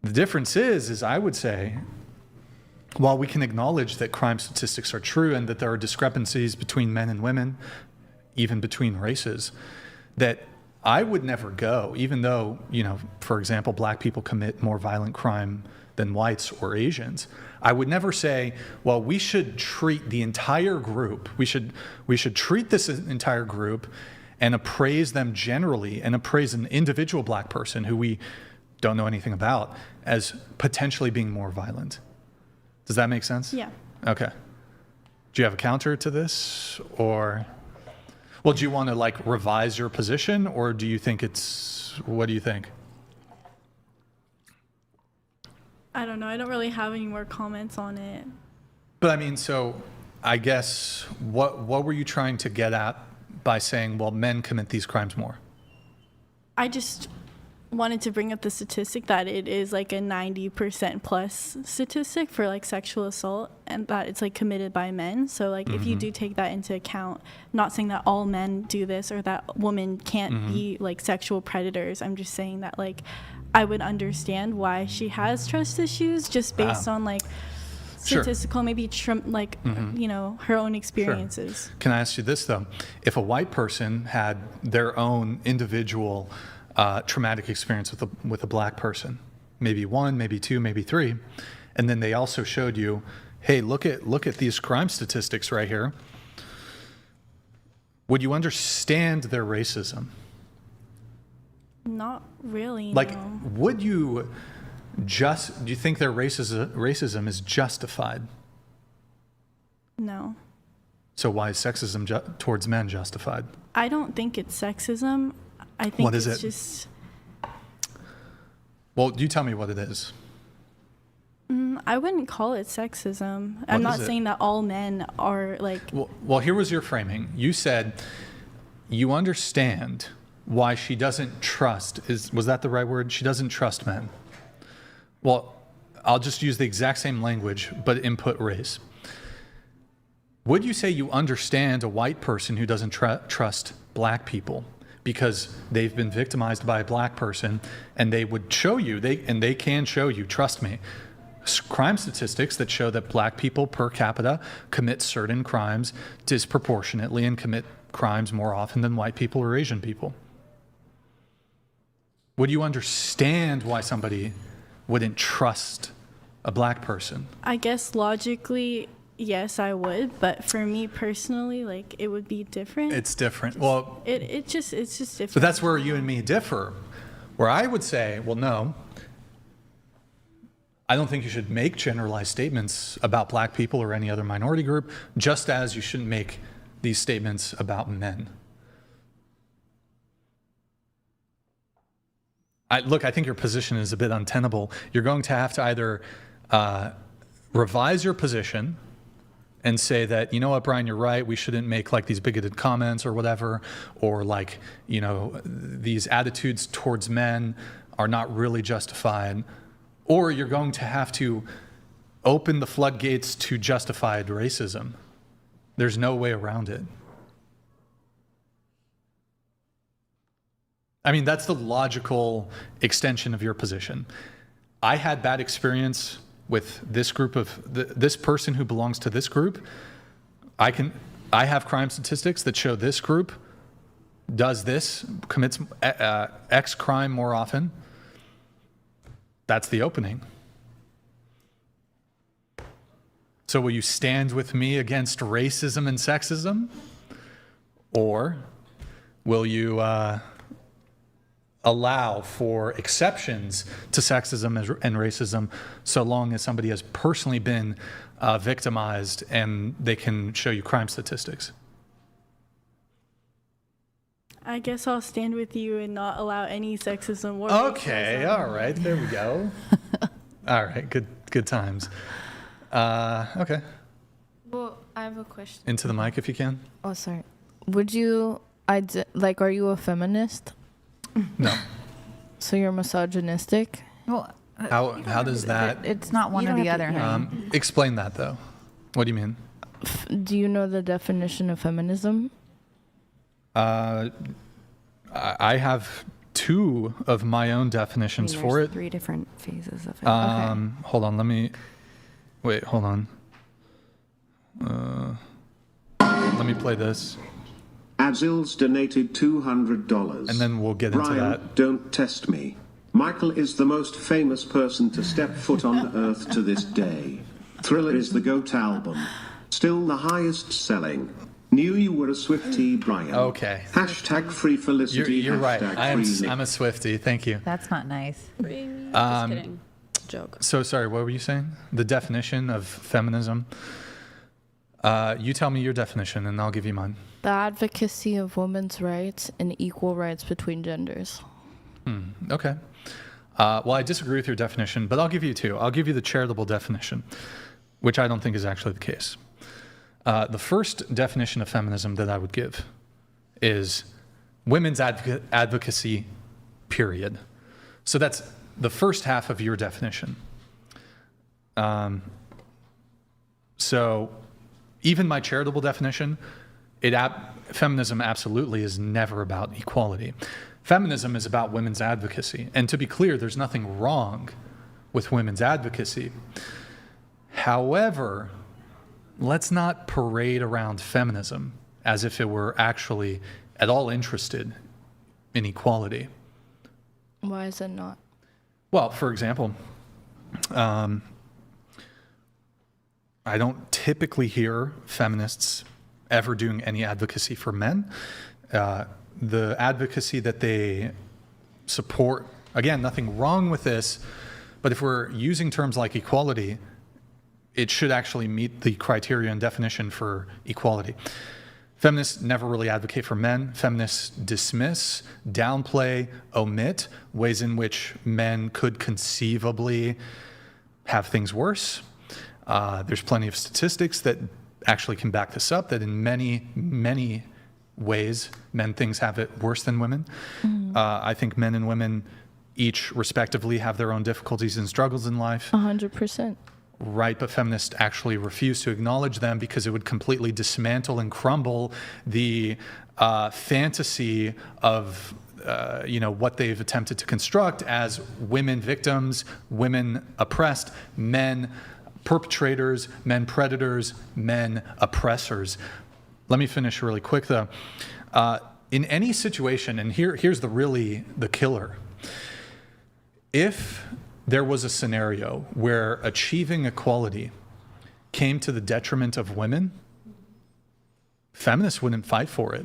The difference is I would say, while we can acknowledge that crime statistics are true and that there are discrepancies between men and women, even between races, that I would never go, even though, for example, black people commit more violent crime than whites or Asians. I would never say, well, we should treat the entire group. We should treat this entire group and appraise them generally and appraise an individual black person who we don't know anything about as potentially being more violent. Does that make sense? Yeah. Okay. Do you have a counter to this, or, well, do you want to revise your position, or do you think what do you think? I don't know. I don't really have any more comments on it. But I mean, so I guess what were you trying to get at by saying, well, men commit these crimes more? I just wanted to bring up the statistic that it is a 90% plus statistic for sexual assault, and that it's committed by men. So if you do take that into account, not saying that all men do this or that women can't be sexual predators. I'm just saying that I would understand why she has trust issues just based on statistical, maybe her own experiences. Sure. Can I ask you this though? If a white person had their own individual traumatic experience with a black person, maybe one, maybe two, maybe three, and then they also showed you, hey, look at these crime statistics right here, would you understand their racism? Not really. No. Would you do you think their racism is justified? No. So why is sexism towards men justified? I don't think it's sexism. I think what is it's it? Just. Well, you tell me what it is. I wouldn't call it sexism. I'm not saying that all men are Well, here was your framing. You said you understand why she doesn't trust. Was that the right word? She doesn't trust men. Well, I'll just use the exact same language, but input race. Would you say you understand a white person who doesn't trust black people because they've been victimized by a black person, and they would show you, they can show you, trust me, crime statistics that show that black people per capita commit certain crimes disproportionately and commit crimes more often than white people or Asian people? Would you understand why somebody wouldn't trust a black person? I guess logically, yes, I would, but for me personally, it would be different. It's different. Well, it's just different. But that's where you and me differ. Where I would say, well, no, I don't think you should make generalized statements about black people or any other minority group, just as you shouldn't make these statements about men. I think your position is a bit untenable. You're going to have to either revise your position and say that, you know what, Brian, you're right, we shouldn't make these bigoted comments or whatever, or these attitudes towards men are not really justified, or you're going to have to open the floodgates to justified racism. There's no way around it. I mean, that's the logical extension of your position. I had bad experience with this group of this person who belongs to this group. I have crime statistics that show this group does this, commits X crime more often. That's the opening. So will you stand with me against racism and sexism? Or will you allow for exceptions to sexism and racism so long as somebody has personally been victimized and they can show you crime statistics? I guess I'll stand with you and not allow any sexism or okay, racism. All right, there we go. All right, good times. Okay. Well, I have a question. Into the mic if you can. Oh, sorry. Would you, are you a feminist? No. So you're misogynistic? Well, How does that... It's not one or the other. Explain that, though. What do you mean? Do you know the definition of feminism? I have two of my own definitions for there's it. 3 different phases of it. Hold on, hold on. Let me play this, Azil's donated $200. and then we'll get into Brian, that. don't test me. Michael is the most famous person to step foot on Earth to this day. Thriller is the GOAT album. Still the highest selling. Knew you were a Swiftie, Brian. Okay. Hashtag free felicity. You're right. hashtag free I'm a Swiftie. Thank you. That's not nice. Just kidding. Joke. So sorry, what were you saying? The definition of feminism? You tell me your definition, and I'll give you mine. The advocacy of women's rights and equal rights between genders. Okay. Well, I disagree with your definition, but I'll give you two. I'll give you the charitable definition, which I don't think is actually the case. The first definition of feminism that I would give is women's advocacy, period. So that's the first half of your definition. So even my charitable definition, feminism absolutely is never about equality. Feminism is about women's advocacy. And to be clear, there's nothing wrong with women's advocacy. However, let's not parade around feminism as if it were actually at all interested in equality. Why is it not? Well, for example, I don't typically hear feminists ever doing any advocacy for men. The advocacy that they support, again, nothing wrong with this, but if we're using terms like equality, it should actually meet the criteria and definition for equality. Feminists never really advocate for men. Feminists dismiss, downplay, omit ways in which men could conceivably have things worse. There's plenty of statistics that actually can back this up, that in many, many ways, things have it worse than women. I think men and women each respectively have their own difficulties and struggles in life. 100%. Right, but feminists actually refuse to acknowledge them because it would completely dismantle and crumble the fantasy of what they've attempted to construct as women victims, women oppressed, men perpetrators, men predators, men oppressors. Let me finish really quick though. In any situation, and here's the killer. If there was a scenario where achieving equality came to the detriment of women, feminists wouldn't fight for it.